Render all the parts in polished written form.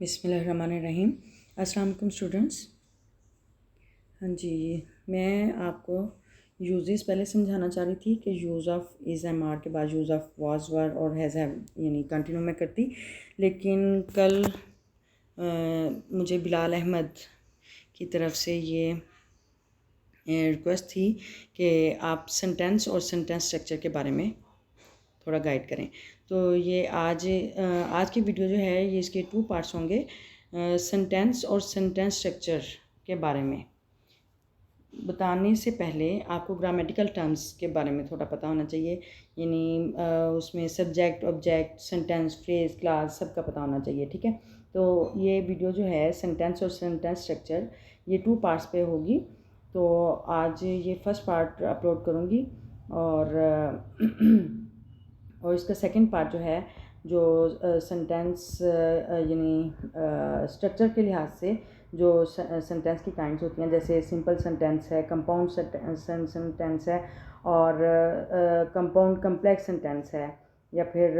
बिस्मिल्लाहिर्रहमानिर्रहीम। अस्सलाम वालेकुम स्टूडेंट्स। हाँ जी, मैं आपको यूजेस पहले समझाना चाह रही थी कि use of is M R के बाद यूज़ ऑफ वाज वर और हैज़ हैव यानी कंटिन्यू में करती, लेकिन कल मुझे बिलाल अहमद की तरफ से ये रिक्वेस्ट थी कि आप सेंटेंस और सेंटेंस स्ट्रक्चर के बारे में थोड़ा गाइड करें। तो ये आज की वीडियो जो है ये इसके 2 पार्ट्स होंगे। सेंटेंस और सेंटेंस स्ट्रक्चर के बारे में बताने से पहले आपको ग्रामेटिकल टर्म्स के बारे में थोड़ा पता होना चाहिए, यानी उसमें subject, object, sentence, phrase, class सबका पता होना चाहिए। ठीक है, तो ये वीडियो जो है सेंटेंस और सेंटेंस स्ट्रक्चर ये 2 पार्ट्स पे होगी। तो आज ये फर्स्ट पार्ट अपलोड करूँगी और और इसका सेकंड पार्ट जो है जो सेंटेंस यानी स्ट्रक्चर के लिहाज से जो सेंटेंस की काइंड्स होती हैं, जैसे सिंपल सेंटेंस है, कंपाउंड सेंटेंस है और कंपाउंड कम्प्लेक्स सेंटेंस है, या फिर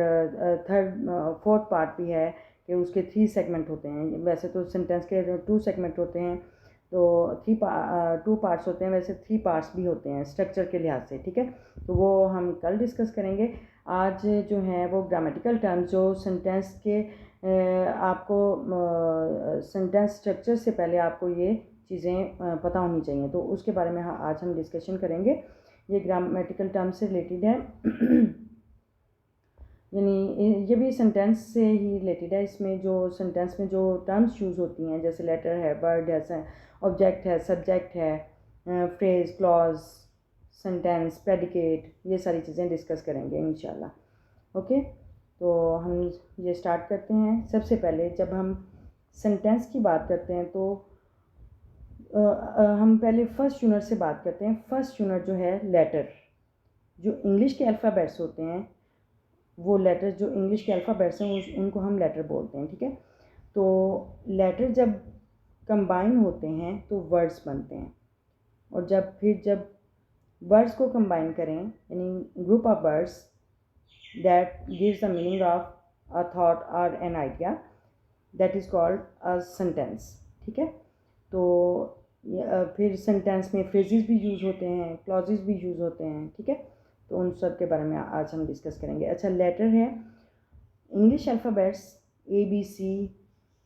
फोर्थ पार्ट भी है कि उसके 3 सेगमेंट होते हैं। वैसे तो सेंटेंस के 2 सेगमेंट होते हैं, तो 2 पार्ट्स होते हैं, वैसे 3 पार्ट्स भी होते हैं स्ट्रक्चर के लिहाज से। ठीक है, तो वो हम कल डिस्कस करेंगे। आज जो है वो ग्रामेटिकल टर्म्स जो सेंटेंस के आपको सेंटेंस स्ट्रक्चर से पहले आपको ये चीज़ें पता होनी चाहिए, तो उसके बारे में आज हम डिस्कशन करेंगे। ये ग्रामेटिकल टर्म्स से रिलेटेड है यानी ये भी सेंटेंस से ही रिलेटेड है। इसमें जो सेंटेंस में जो टर्म्स यूज़ होती हैं, जैसे लेटर है, वर्ड है, ऑब्जेक्ट है, सब्जेक्ट है, फ्रेज, क्लॉज, सेंटेंस, प्रेडिकेट, ये सारी चीज़ें डिस्कस करेंगे इंशाल्लाह। ओके, तो हम ये स्टार्ट करते हैं। सबसे पहले जब हम सेंटेंस की बात करते हैं तो हम पहले फर्स्ट यूनिट से बात करते हैं। फर्स्ट यूनिट जो है लेटर, जो इंग्लिश के अल्फ़ाबेट्स होते हैं, वो लेटर जो इंग्लिश के अल्फ़ाबेट्स हैं उनको हम लेटर बोलते हैं। ठीक है, तो लेटर जब कंबाइन होते हैं तो वर्ड्स बनते हैं, और जब वर्ड्स को कंबाइन करें यानी group of words that gives the meaning of a thought और an idea, that is called a sentence. ठीक है, तो फिर सेंटेंस में फ्रेजेस भी यूज़ होते हैं, क्लॉजेस भी यूज़ होते हैं। ठीक है, तो उन सब के बारे में आज हम डिस्कस करेंगे। अच्छा, लेटर है English alphabets ABC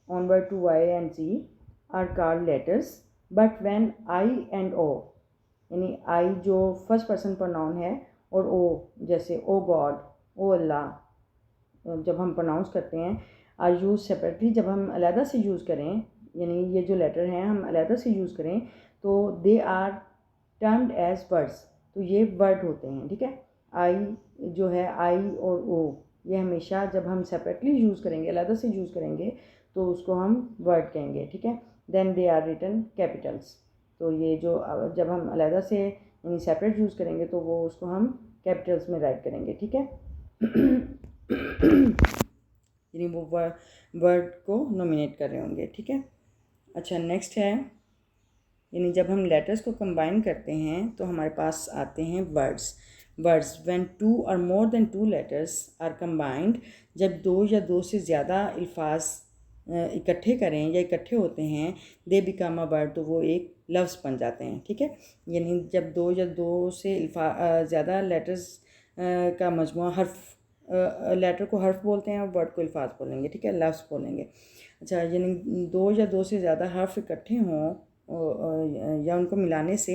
onward to Y and Z are called letters, but when I and O यानी I जो फर्स्ट पर्सन प्रोनाउन है और O जैसे ओ गॉड, ओ अल्लाह जब हम प्रोनाउंस करते हैं आर यूज़ सेपरेटली। जब हम अलहदा से यूज़ करें यानी ये जो लेटर हैं हम अलहदा से यूज़ करें तो they are termed as words, तो ये वर्ड होते हैं। ठीक है, आई जो है आई और ओ ये हमेशा जब हम सेपरेटली यूज़ करेंगे, अलहदा से यूज़ करेंगे तो उसको हम वर्ड कहेंगे। ठीक है, then they are written capitals. तो ये जो जब हम अलहदा से यानी सेपरेट यूज़ करेंगे तो वो उसको हम कैपिटल्स में राइट करेंगे। ठीक है यानी वो वर्ड को नॉमिनेट कर रहे होंगे। ठीक है, अच्छा नेक्स्ट है यानी जब हम लेटर्स को कंबाइन करते हैं तो हमारे पास आते हैं वर्ड्स। व्हेन 2 और more than 2 letters are combined, जब 2 या 2 से ज़्यादा अल्फाज इकट्ठे करें या इकट्ठे होते हैं, दे बिकम अ वर्ड, तो वो एक लफ्ज़ बन जाते हैं। ठीक है, यानी जब 2 या 2 से ज़्यादा लेटर्स का मजमूआ, हर्फ लेटर को हर्फ बोलते हैं और वर्ड को अल्फाज बोलेंगे। ठीक है, लफ्ज़ बोलेंगे। अच्छा, यानी 2 या 2 से ज़्यादा हर्फ इकट्ठे हों या उनको मिलाने से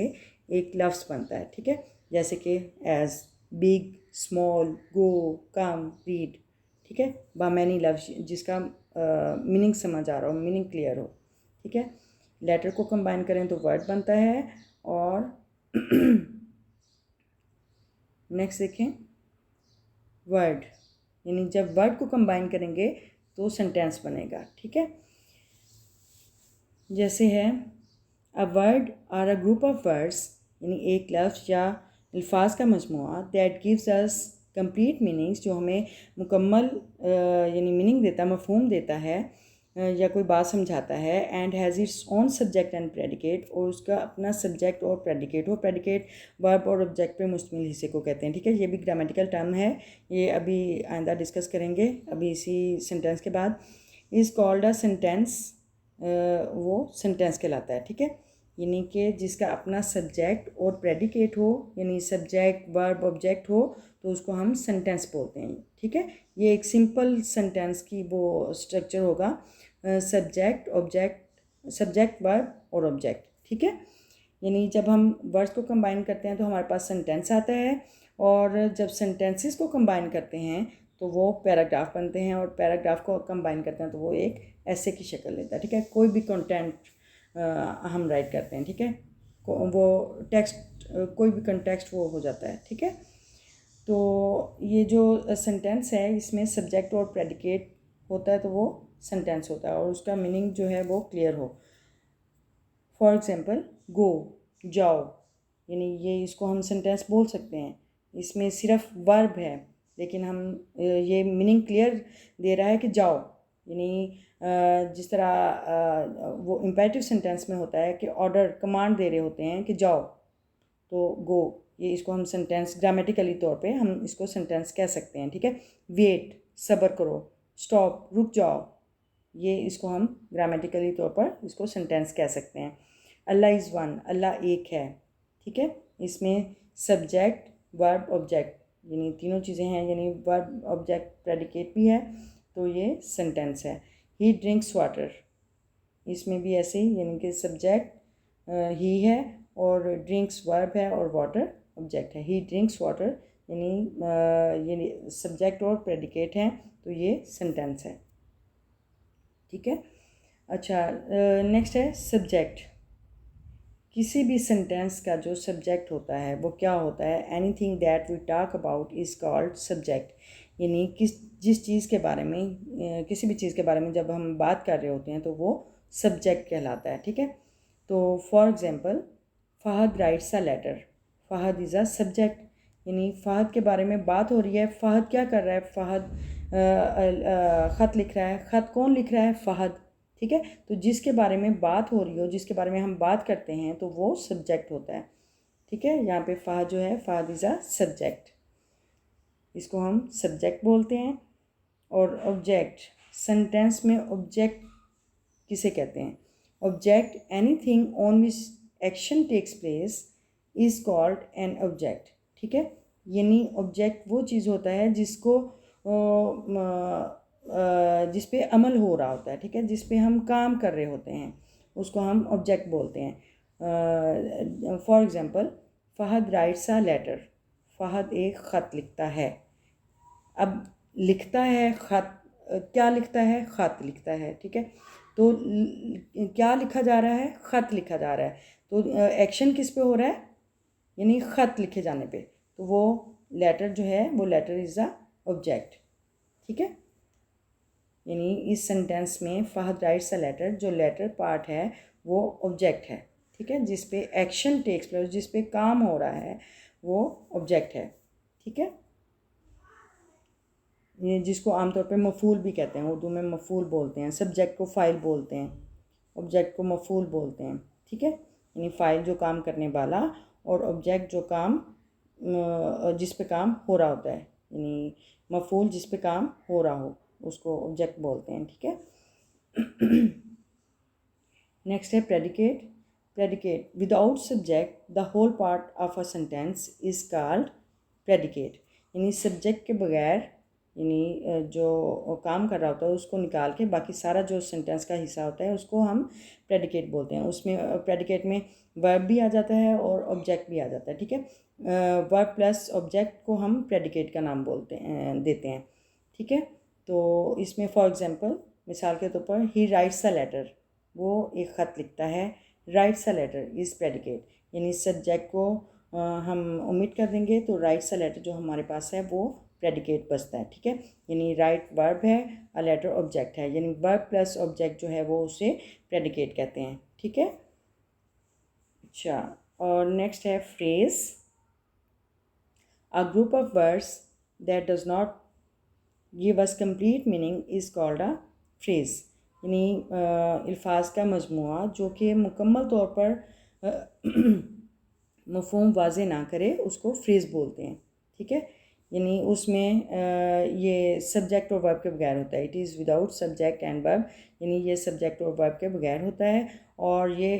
एक लफ्ज़ बनता है। ठीक है, जैसे कि एज, बिग, स्मॉल, गो, कम, रीड। ठीक है, बामैनी लफ्ज़ जिसका मीनिंग समझ आ रहा हो, मीनिंग क्लियर हो। ठीक है, लेटर को कंबाइन करें तो वर्ड बनता है। और नेक्स्ट देखें, वर्ड यानी जब वर्ड को कंबाइन करेंगे तो सेंटेंस बनेगा। ठीक है, जैसे है अ वर्ड और अ ग्रुप ऑफ वर्ड्स यानी एक लफ्ज़ या अल्फाज का मजमूआ that gives us complete meanings, जो हमें मुकम्मल यानी मीनिंग देता, मफहूम देता है या कोई बात समझाता है। And has its own subject and predicate, और उसका अपना सब्जेक्ट और प्रेडिकेट हो। प्रेडिकेट वर्ब और ऑब्जेक्ट पे मुश्तमिल हिस्से को कहते हैं। ठीक है, ये भी ग्रामेटिकल टर्म है, ये अभी आइंदा डिस्कस करेंगे अभी इसी सेंटेंस के बाद। इज़ कॉल्ड अ सेंटेंस, वो सेंटेंस कहलाता है, ठीक है। यानी कि जिसका अपना सब्जेक्ट और प्रेडिकेट हो, यानी सब्जेक्ट वर्ब ऑब्जेक्ट हो, तो उसको हम सेंटेंस बोलते हैं, ठीक है। ये एक सिंपल सेंटेंस की वो स्ट्रक्चर होगा, सब्जेक्ट ऑब्जेक्ट, सब्जेक्ट वर्ब और ऑब्जेक्ट, ठीक है। यानी जब हम वर्ड्स को कंबाइन करते हैं तो हमारे पास सेंटेंस आता है, और जब सेंटेंसेस को कंबाइन करते हैं तो वो पैराग्राफ बनते हैं, और पैराग्राफ को कंबाइन करते हैं तो वो एक ऐसे की शक्ल लेता है, ठीक है। कोई भी कंटेंट हम राइट करते हैं, ठीक है, वो टेक्स्ट, कोई भी कंटेक्स्ट वो हो जाता है, ठीक है। तो ये जो सेंटेंस है इसमें सब्जेक्ट और प्रेडिकेट होता है तो वो सेंटेंस होता है, और उसका मीनिंग जो है वो क्लियर हो। फॉर एग्जांपल गो, जाओ, यानी ये इसको हम सेंटेंस बोल सकते हैं। इसमें सिर्फ वर्ब है, लेकिन हम ये मीनिंग क्लियर दे रहा है कि जाओ, यानी जिस तरह वो इम्पेरेटिव सेंटेंस में होता है कि ऑर्डर कमांड दे रहे होते हैं कि जाओ, तो गो, ये इसको हम सेंटेंस ग्रामेटिकली तौर पे हम इसको सेंटेंस कह सकते हैं, ठीक है। वेट, सब्र करो, स्टॉप, रुक जाओ, ये इसको हम ग्रामेटिकली तौर पर इसको सेंटेंस कह सकते हैं। अल्लाह इज़ वन, अल्लाह एक है, ठीक है। इसमें सब्जेक्ट वर्ब ऑब्जेक्ट यानी तीनों चीज़ें हैं, यानी वर्ब ऑब्जेक्ट प्रेडिकेट भी है, तो ये सेंटेंस है। ही ड्रिंक्स वाटर, इसमें भी ऐसे ही, यानी कि सब्जेक्ट ही है और ड्रिंक्स वर्ब है और वाटर ऑब्जेक्ट है। ही ड्रिंक्स वाटर यानी सब्जेक्ट और प्रेडिकेट हैं, तो ये सेंटेंस है, ठीक है। अच्छा, नेक्स्ट है सब्जेक्ट। किसी भी सेंटेंस का जो सब्जेक्ट होता है वो क्या होता है? Anything that we talk about is called subject. यानी जिस चीज़ के बारे में, किसी भी चीज़ के बारे में जब हम बात कर रहे होते हैं तो वो सब्जेक्ट कहलाता है, ठीक है। तो for example, Fahad writes a letter, Fahad is a subject, यानी फ़हद के बारे में बात हो रही है। फ़हद क्या कर रहा है? फ़हद ख़त लिख रहा है। ख़त कौन लिख रहा है? फ़हद, ठीक है। तो जिसके बारे में बात हो रही हो, जिसके बारे में हम बात करते हैं, तो वो सब्जेक्ट होता है, ठीक है। यहाँ पे फ़हद जो है, फ़हद इज़ अ सब्जेक्ट, इसको हम सब्जेक्ट बोलते हैं। और ऑब्जेक्ट, सेंटेंस में ऑब्जेक्ट किसे कहते हैं? Object, anything on which action takes place is called an object, ठीक है। यानी ऑब्जेक्ट वो चीज़ होता है जिसको जिस पे अमल हो रहा होता है, ठीक है, जिस पे हम काम कर रहे होते हैं, उसको हम ऑब्जेक्ट बोलते हैं। For example, Fahad writes a letter, Fahad एक ख़त लिखता है। अब लिखता है ख़त, क्या लिखता है? ख़त लिखता है, ठीक है। तो क्या लिखा जा रहा है? ख़त लिखा जा रहा है। तो एक्शन किस पे हो रहा है? यानी ख़त लिखे जाने पे, तो वो लेटर जो है वो लेटर इज़ अ ऑब्जेक्ट, ठीक है। यानी इस सेंटेंस में फ़हद राइट्स अ लेटर, जो लेटर पार्ट है वो ऑब्जेक्ट है, ठीक है। जिस पे एक्शन टेक्स प्लेस, जिस पे काम हो रहा है, वो ऑब्जेक्ट है, ठीक है। ये जिसको आमतौर पे मफूल भी कहते हैं, उर्दू में मफूल बोलते हैं। सब्जेक्ट को फ़ाइल बोलते हैं, ऑब्जेक्ट को मफूल बोलते हैं, ठीक है। यानी फ़ाइल जो काम करने वाला, और ऑब्जेक्ट जो काम जिस पे काम हो रहा होता है, यानी मफूल जिस पे काम हो रहा हो उसको ऑब्जेक्ट बोलते हैं, ठीक है। नेक्स्ट है predicate. Predicate, without subject the whole part of a sentence is called predicate. यानी सब्जेक्ट के बगैर, यानी जो काम कर रहा होता है उसको निकाल के बाकी सारा जो सेंटेंस का हिस्सा होता है उसको हम प्रेडिकेट बोलते हैं। उसमें प्रेडिकेट में वर्ब भी आ जाता है और ऑब्जेक्ट भी आ जाता है, ठीक है। वर्ब प्लस ऑब्जेक्ट को हम प्रेडिकेट का नाम देते हैं, ठीक है। तो इसमें फॉर एग्जांपल, मिसाल के तौर पर, ही राइट्स अ लेटर, वो एक ख़त लिखता है। Writes a letter is predicate, यानी सब्जेक्ट को हम ओमिट कर देंगे तो राइट्स अ लेटर जो हमारे पास है वो प्रेडिकेट बचता है, ठीक है। यानी राइट वर्ब है, अ लेटर ऑब्जेक्ट है, यानी वर्ब प्लस ऑब्जेक्ट जो है वो उसे प्रेडिकेट कहते हैं, ठीक है। अच्छा, और नेक्स्ट है phrase. A group of words that does not give us complete meaning is called a phrase. यानी अल्फाज का मजमूआ जो कि मुकम्मल तौर पर मफ़हूम वाज़े ना करे उसको फ्रेज़ बोलते हैं, ठीक है। यानी उसमें ये सब्जेक्ट और वर्ब के बगैर होता है। It is without subject and verb, यानी ये सब्जेक्ट और वर्ब के बगैर होता है। और ये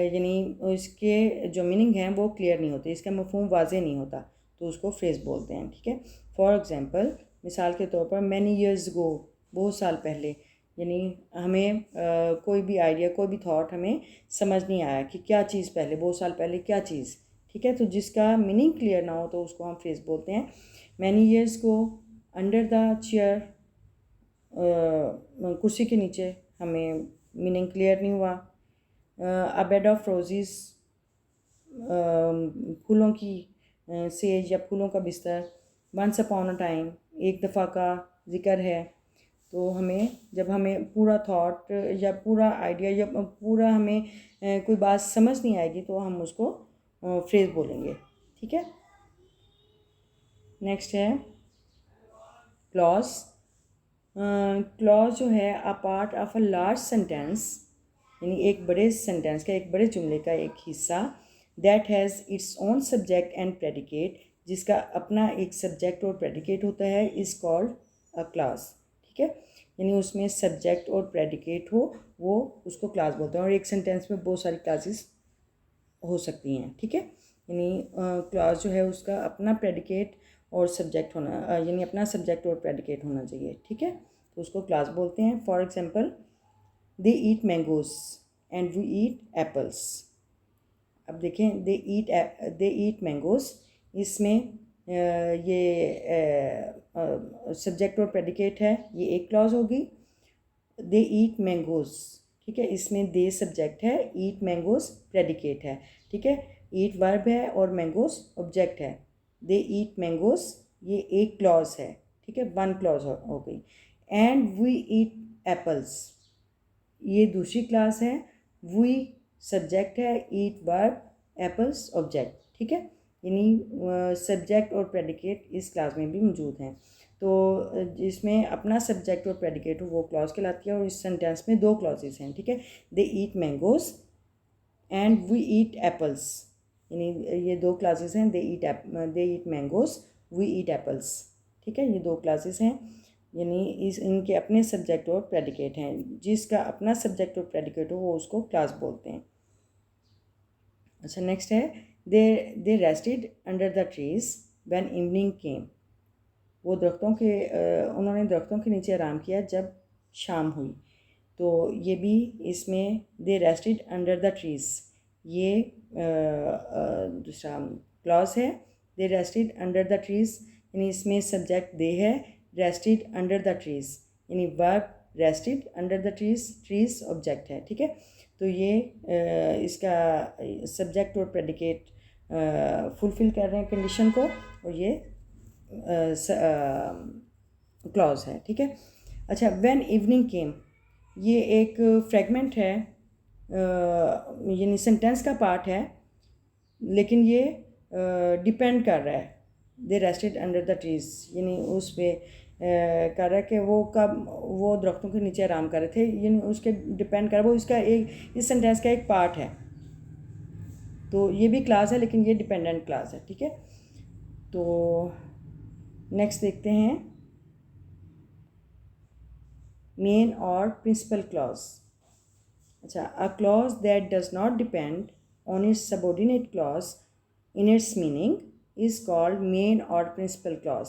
यानी इसके जो मीनिंग हैं वो क्लियर नहीं होते, इसका मफहूम वाज़े नहीं होता, तो उसको फ्रेज़ बोलते हैं। ठीक है, फॉर एग्ज़ाम्पल, मिसाल के तौर पर मैनी ईयर्स गो, बहुत साल पहले, यानी हमें कोई भी आइडिया, कोई भी थॉट हमें समझ नहीं आया कि क्या चीज़ पहले, बहुत साल पहले क्या चीज़। ठीक है, तो जिसका मीनिंग क्लियर ना हो तो उसको हम फ्रेज़ बोलते हैं। Many years go, under the chair, कुर्सी के नीचे, हमें मीनिंग क्लियर नहीं हुआ। अ बेड ऑफ रोजेस, फूलों की सेज या फूलों का बिस्तर। वंस अपॉन अ टाइम, एक दफ़ा का ज़िक्र है। तो हमें जब हमें पूरा थॉट या पूरा आइडिया या पूरा हमें कोई बात समझ नहीं आएगी तो हम उसको फ्रेज़ बोलेंगे। ठीक है, नेक्स्ट है क्लॉज। क्लॉज जो है a part of a large sentence, यानी एक बड़े सेंटेंस का, एक बड़े जुमले का एक हिस्सा, that has its own subject and predicate, जिसका अपना एक सब्जेक्ट और प्रेडिकेट होता है, इज़ कॉल्ड अ क्लॉज। ठीक है, यानी उसमें सब्जेक्ट और प्रेडिकेट हो, वो उसको क्लास बोलते हैं। और एक सेंटेंस में बहुत सारी क्लासेस हो सकती हैं। ठीक है, यानी क्लास जो है उसका अपना प्रेडिकेट और सब्जेक्ट होना, यानी अपना सब्जेक्ट और प्रेडिकेट होना चाहिए। ठीक है, तो उसको क्लास बोलते हैं। For example, they eat mangoes and we eat apples. अब देखें, दे ईट मैंगोज, इसमें ये सब्जेक्ट और प्रेडिकेट है, ये एक क्लॉज होगी। दे ईट मैंगोज, ठीक है, इसमें दे सब्जेक्ट है, ईट मैंगोज प्रेडिकेट है। ठीक है, ईट वर्ब है और मैंगोज ऑब्जेक्ट है। दे ईट मैंगोज, ये एक क्लॉज है। ठीक है, वन क्लॉज हो गई। एंड वी ईट एप्पल्स, ये दूसरी क्लास है। वी सब्जेक्ट है, ईट वर्ब, एप्पल्स ऑब्जेक्ट। ठीक है, यानी सब्जेक्ट और प्रेडिकेट इस क्लास में भी मौजूद हैं। तो जिसमें अपना सब्जेक्ट और प्रेडिकेट हो वो क्लॉज कहलाती है। और इस सेंटेंस में दो क्लॉजेस हैं। ठीक है, they eat mangoes and we eat apples, यानी ये दो क्लासेस हैं, they eat mangoes, we eat apples. ठीक है, ये दो क्लासेस हैं, यानी इनके अपने सब्जेक्ट और प्रेडिकेट हैं। जिसका अपना सब्जेक्ट और प्रेडिकेट हो वो उसको क्लास बोलते हैं। अच्छा, नेक्स्ट है they rested under the trees when evening came. वो उन्होंने दरख्तों के नीचे आराम किया जब शाम हुई। तो ये भी इसमें दे रेस्टेड अंडर द ट्रीज, ये दूसरा क्लॉज है। They rested under the trees, यानी इसमें सब्जेक्ट दे है, रेस्टेड अंडर द ट्रीज, यानी verb rested under the trees, trees object है। ठीक है, तो ये इसका सब्जेक्ट और प्रेडिकेट फुलफिल कर रहे हैं कंडीशन को, और ये क्लॉज है। ठीक है, अच्छा, व्हेन इवनिंग केम, ये एक फ्रेगमेंट है, यानी सेंटेंस का पार्ट है, लेकिन ये डिपेंड कर रहा है। They rested under the trees, यानी उस पर कर रहा है कि वो दरख्तों के नीचे आराम कर रहे थे, यानी उसके डिपेंड कर, वो इसका एक, इस सेंटेंस का एक पार्ट है। तो ये भी क्लास है, लेकिन ये डिपेंडेंट क्लास है। ठीक है, तो नेक्स्ट देखते हैं मेन और प्रिंसिपल क्लॉज। अच्छा, a clause that does not depend on it's subordinate clause in its meaning is called main और प्रिंसिपल क्लॉज।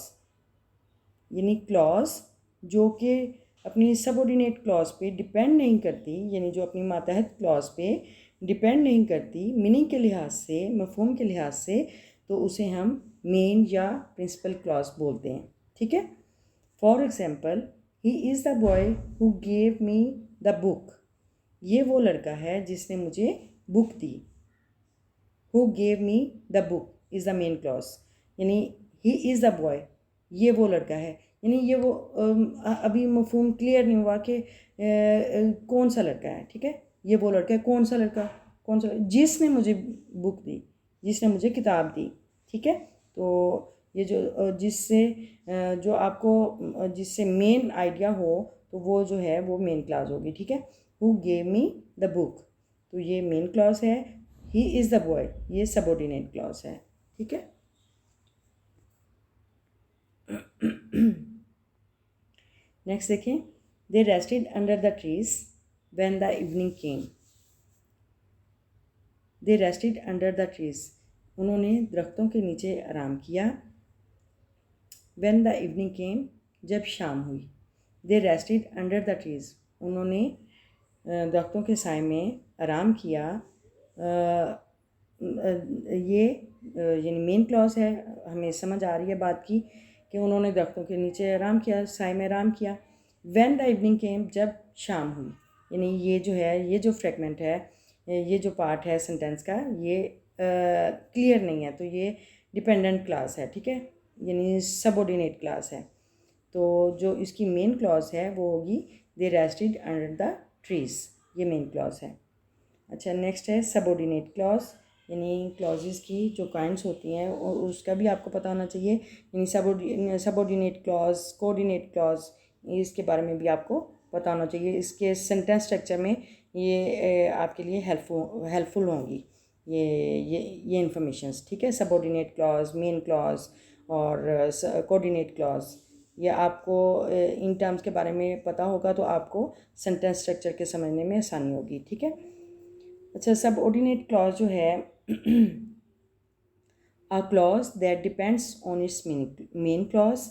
यानी क्लॉज जो कि अपनी सबऑर्डिनेट क्लॉज पे डिपेंड नहीं करती, यानी जो अपनी मातहत क्लॉज पे डिपेंड नहीं करती मीनिंग के लिहाज से, मफहूम के लिहाज से, तो उसे हम मेन या प्रिंसिपल क्लॉज बोलते हैं। ठीक है, for example, he is the boy who gave me the book, ये वो लड़का है जिसने मुझे book the. Who gave me the book is the main clause, यानी ही इज़ द बॉय, ये वो लड़का है, यानी ये वो अभी मफहूम क्लियर नहीं हुआ कि कौन सा लड़का है। ठीक है, ये वो लड़का है, कौन सा लड़का, कौन सा, जिसने मुझे बुक दी, जिसने मुझे किताब दी। ठीक है, तो ये जो जो आपको जिससे मेन आइडिया हो तो वो जो है वो मेन क्लॉज होगी। ठीक है, who gave me the book, तो ये मेन क्लॉज है। ही इज़ द बॉय, ये सबऑर्डिनेट क्लॉज है। ठीक है, नेक्स्ट देखें, they rested under the trees when the evening came. They rested under the trees, उन्होंने दरख्तों के नीचे आराम किया। व्हेन द इवनिंग केम, जब शाम हुई। दे रेस्टेड अंडर द ट्रीज, उन्होंने दरख्तों के साए में आराम किया। ये यानी मेन क्लॉज है, हमें समझ आ रही है बात की कि उन्होंने दरख्तों के नीचे आराम किया, साए में आराम किया। व्हेन द इवनिंग केम, जब शाम हुई। यानी ये जो है, ये जो फ्रेगमेंट है, ये जो पार्ट है सेंटेंस का, ये क्लियर नहीं है, तो ये डिपेंडेंट क्लास है, ठीक है, यानी सबऑर्डिनेट क्लास है। तो जो इसकी मेन क्लॉज है वो होगी दे रेस्टेड अंडर द ट्रीज, ये मेन क्लॉज है। अच्छा, नेक्स्ट है सबऑर्डिनेट क्लॉज, यानी क्लॉजेस की जो काइंड्स होती हैं और उसका भी आपको पता होना चाहिए। यानी सबऑर्डिनेट क्लॉज, कोऑर्डिनेट क्लॉज, इसके बारे में भी आपको पता होना चाहिए। इसके सेंटेंस स्ट्रक्चर में ये आपके लिए हेल्पफुल होंगी ये इन्फॉर्मेशंस, ठीक है। सबऑर्डिनेट क्लॉज, मेन क्लॉज और कोऑर्डिनेट क्लॉज, ये आपको इन टर्म्स के बारे में पता होगा तो आपको सेंटेंस स्ट्रक्चर के समझने में आसानी होगी, ठीक है। अच्छा, सबऑर्डिनेट क्लॉज जो है a clause that depends on its main clause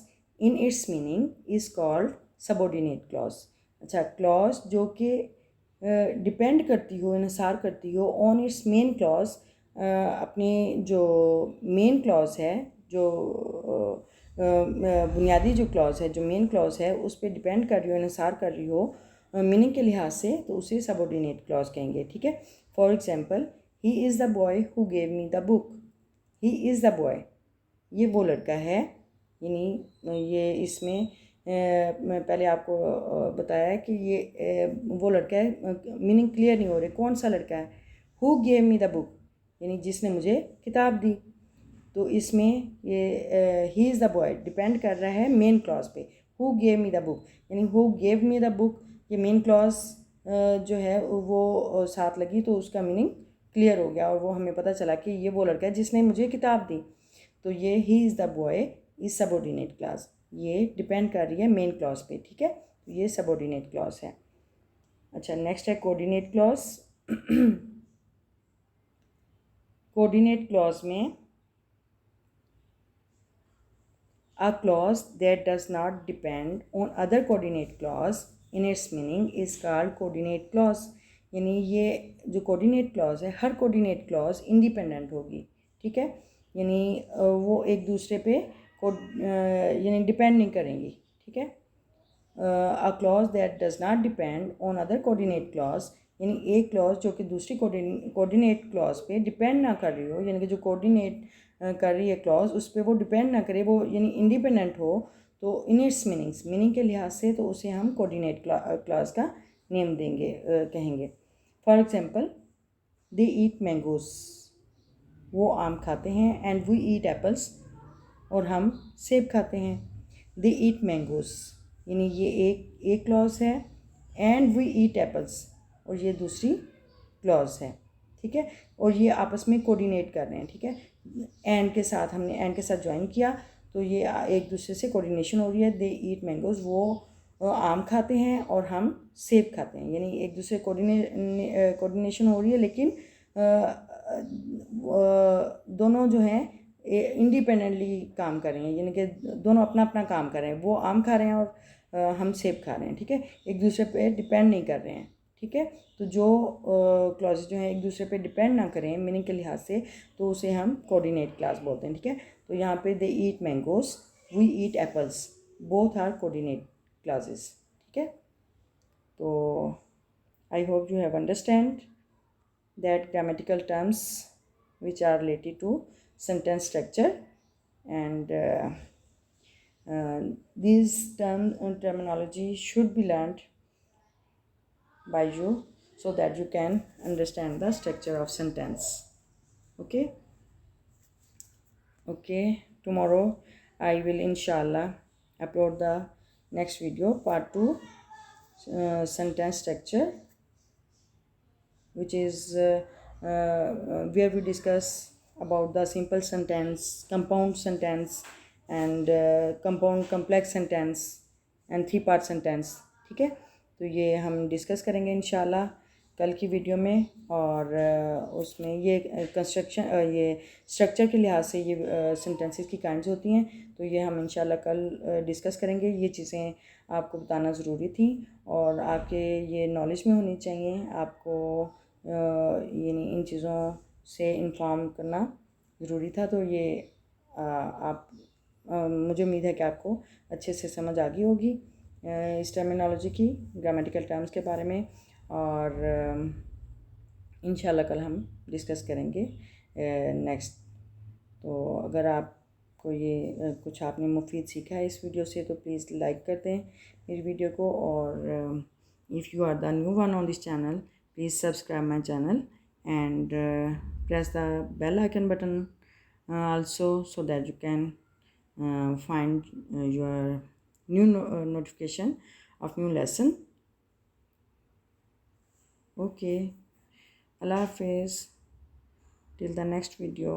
in its meaning is called subordinate clause। अच्छा, क्लॉज जो कि डिपेंड करती हो, इन्हिसार करती हो ऑन इट्स मेन क्लॉज, अपनी जो मेन क्लॉज है, जो बुनियादी जो क्लॉज है, जो मेन क्लॉज है, उस पर डिपेंड कर रही हो, इन्हिसार कर रही हो मीनिंग के लिहाज से, तो उसे सबऑर्डिनेट क्लॉज कहेंगे, ठीक है। For example, he is the boy who gave me the book. He is the boy, ये वो लड़का है, यानी ये इसमें मैं पहले आपको बताया है कि ये वो लड़का है, मीनिंग क्लियर नहीं हो रही कौन सा लड़का है। Who gave me the book, यानी जिसने मुझे किताब दी। तो इसमें ये he is the boy depend कर रहा है मेन क्लॉज पे। Who gave me the book, यानी who gave me the book, ये मेन क्लॉज जो है वो साथ लगी तो उसका मीनिंग क्लियर हो गया और वो हमें पता चला कि ये वो लड़का है जिसने मुझे किताब दी। तो ये he is the boy is subordinate clause, ये डिपेंड कर रही है मेन क्लॉज पे, ठीक है। तो ये सबऑर्डिनेट क्लॉज है। अच्छा, नेक्स्ट है कोऑर्डिनेट क्लॉज। कोऑर्डिनेट क्लॉज में a clause that does not depend on other coordinate clause in its meaning is called coordinate clause। यानी ये जो कोऑर्डिनेट क्लॉज है, हर कोऑर्डिनेट क्लॉज इंडिपेंडेंट होगी, ठीक है, यानी वो एक दूसरे पे यानी डिपेंड नहीं करेंगी, ठीक है। A clause that does not depend on other coordinate clause, यानी एक क्लॉज जो कि दूसरी कोऑर्डिनेट क्लॉज पे डिपेंड ना कर रही हो, यानी कि जो कोऑर्डिनेट कर रही है क्लॉज उस पर वो डिपेंड ना करे, वो यानी इंडिपेंडेंट हो, तो इन इट्स मीनिंग के लिहाज से तो उसे हम कोऑर्डिनेट क्लॉज का नेम देंगे, कहेंगे। For example, they eat mangoes, वो आम खाते हैं, एंड वी ईट एप्पल्स, और हम सेब खाते हैं। दे ईट मैंगोज, यानी ये एक क्लॉज है, एंड वी ईट एप्पल्स, और ये दूसरी क्लॉज है, ठीक है। और ये आपस में कोऑर्डिनेट कर रहे हैं, ठीक है। एंड के साथ हमने एंड के साथ ज्वाइन किया तो ये एक दूसरे से कोऑर्डिनेशन हो रही है। दे ईट मैंगोज, वो आम खाते हैं और हम सेब खाते हैं, यानी एक दूसरे कोऑर्डिनेशन हो रही है, लेकिन दोनों जो हैं इंडिपेंडेंटली काम कर रहे हैं, यानी कि दोनों अपना अपना काम कर रहे हैं। वो आम खा रहे हैं और हम सेब खा रहे हैं, ठीक है, एक दूसरे पे डिपेंड नहीं कर रहे हैं, ठीक है। तो जो क्लॉजेज जो हैं एक दूसरे पे डिपेंड ना करें मीनिंग के लिहाज से, तो उसे हम कोऑर्डिनेट क्लॉज बोलते हैं, ठीक है। तो यहाँ पे they eat mangoes, we eat apples, both are coordinate clauses, ठीक है। तो I hope you have understand that grammatical terms which are related to sentence structure, and these terminology should be learned by you so that you can understand the structure of sentence. Okay, tomorrow I will inshallah upload the next video, part 2, sentence structure, which is where we discuss about the simple sentence, compound sentence, and compound complex sentence and 3 part sentence, ठीक है। तो ये हम discuss करेंगे इंशाल्लाह कल की video में। और उसमें ये कंस्ट्रक्शन ये स्ट्रक्चर के लिहाज से ये सेंटेंसेस की काइंड्स होती हैं, तो ये हम इंशाल्लाह कल डिस्कस करेंगे। ये चीज़ें आपको बताना ज़रूरी थी और आपके ये नॉलेज में होनी चाहिए। आपको यानी इन चीज़ों से इन्फॉर्म करना ज़रूरी था। तो ये आप मुझे उम्मीद है कि आपको अच्छे से समझ आ गई होगी इस टर्मिनोलॉजी की, ग्रामेटिकल टर्म्स के बारे में। और इंशाल्लाह कल हम डिस्कस करेंगे नेक्स्ट। तो अगर आपको ये कुछ आपने मुफीद सीखा है इस वीडियो से तो प्लीज़ लाइक कर दें मेरी वीडियो को। और if you are the new one on this channel, please subscribe my channel and press the bell icon button also, so that you can find your new notification of new lesson. Okay, Allah Hafiz, till the next video.